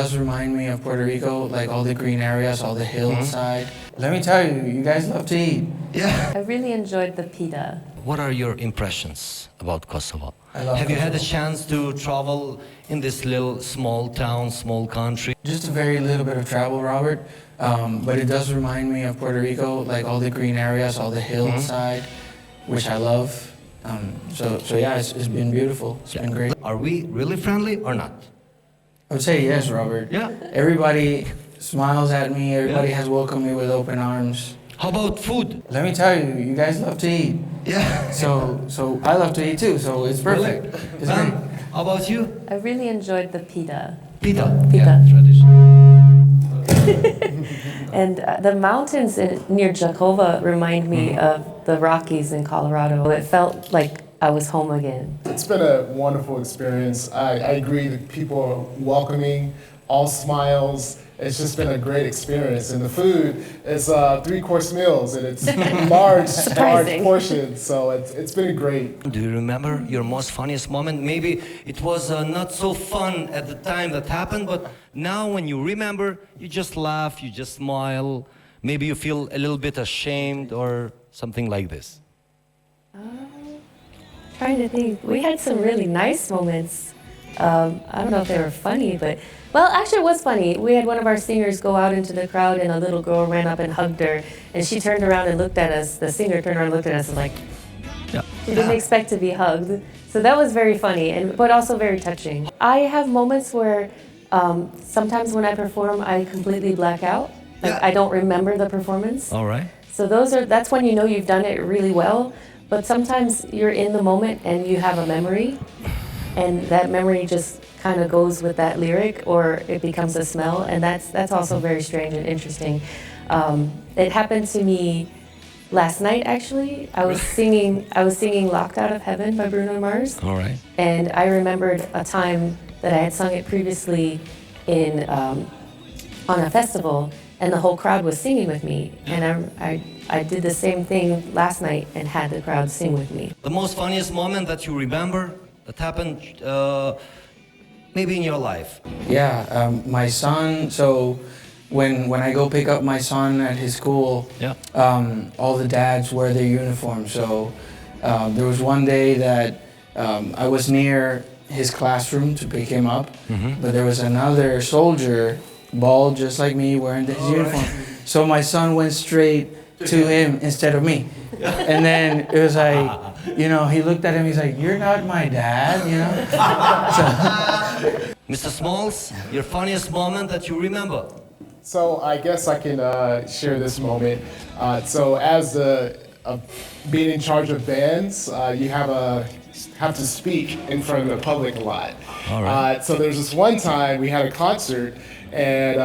does remind me of Puerto Rico, like all the green areas, all the hillside. Let me tell you, you guys love to eat. Yeah. I really enjoyed the pita. What are your impressions about Kosovo? I love Have you had a Kosovo. chance to travel in this little small town, small country? Just a very little bit of travel, Robert, but it does remind me of Puerto Rico, like all the green areas, all the hillside, which I love. So yeah, it's been beautiful. It's been great. Are we really friendly or not? I would say yes, Robert. Yeah. Everybody smiles at me. Everybody Yeah. has welcomed me with open arms. How about food? Let me tell you, you guys love to eat. Yeah. So I love to eat too. So it's perfect. It's great. How about you? I really enjoyed the pita. Pita. Pita. Yeah, tradition. And the mountains near Jakova remind me of the Rockies in Colorado. It felt like I was home again. It's been a wonderful experience. I agree that people are welcoming, all smiles. It's just been a great experience. And the food is 3-course meals, and it's large Surprising. portions. So it's been great. Do you remember your most funniest moment? Maybe it was not so fun at the time that happened, but now when you remember, you just laugh, you just smile. Maybe you feel a little bit ashamed or something like this. Trying to think, we had some really nice moments. I don't know if they were funny, but, well, actually it was funny. We had one of our singers go out into the crowd and a little girl ran up and hugged her, and she turned around and looked at us. The singer turned around and looked at us and like, Yeah. she didn't expect to be hugged. So that was very funny, but also very touching. I have moments where sometimes when I perform, I completely black out. Like, Yeah. I don't remember the performance. All right. So that's when you know you've done it really well. But sometimes you're in the moment and you have a memory, and that memory just kind of goes with that lyric, or it becomes a smell, and that's also very strange and interesting. It happened to me last night, actually. I was singing "Locked Out of Heaven" by Bruno Mars, All right. and I remembered a time that I had sung it previously on a festival, and the whole crowd was singing with me, and I did the same thing last night and had the crowd sing with me. The most funniest moment that you remember that happened maybe in your life? Yeah, my son. So when I go pick up my son at his school, Yeah. all the dads wear their uniform. So there was one day that I was near his classroom to pick him up, but there was another soldier, bald just like me, wearing his uniform. So my son went straight to him instead of me. And then it was like, you know, he looked at him, he's like, "You're not my dad," you know? Mr. Smalls, your funniest moment that you remember? So I guess I can share this moment. So as being in charge of bands, you have to speak in front of the public a lot. All right. So there's this one time we had a concert, and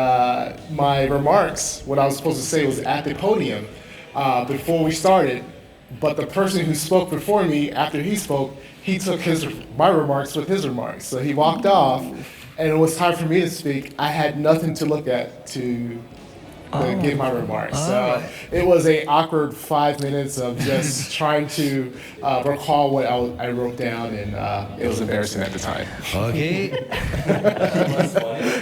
my remarks, what I was supposed to say, was at the podium before we started. But the person who spoke before me, after he spoke, he took my remarks with his remarks. So he walked off, and it was time for me to speak. I had nothing to look at to give my remarks. So it was an awkward 5 minutes of just trying to recall what I wrote down, and it was embarrassing at the time. Okay.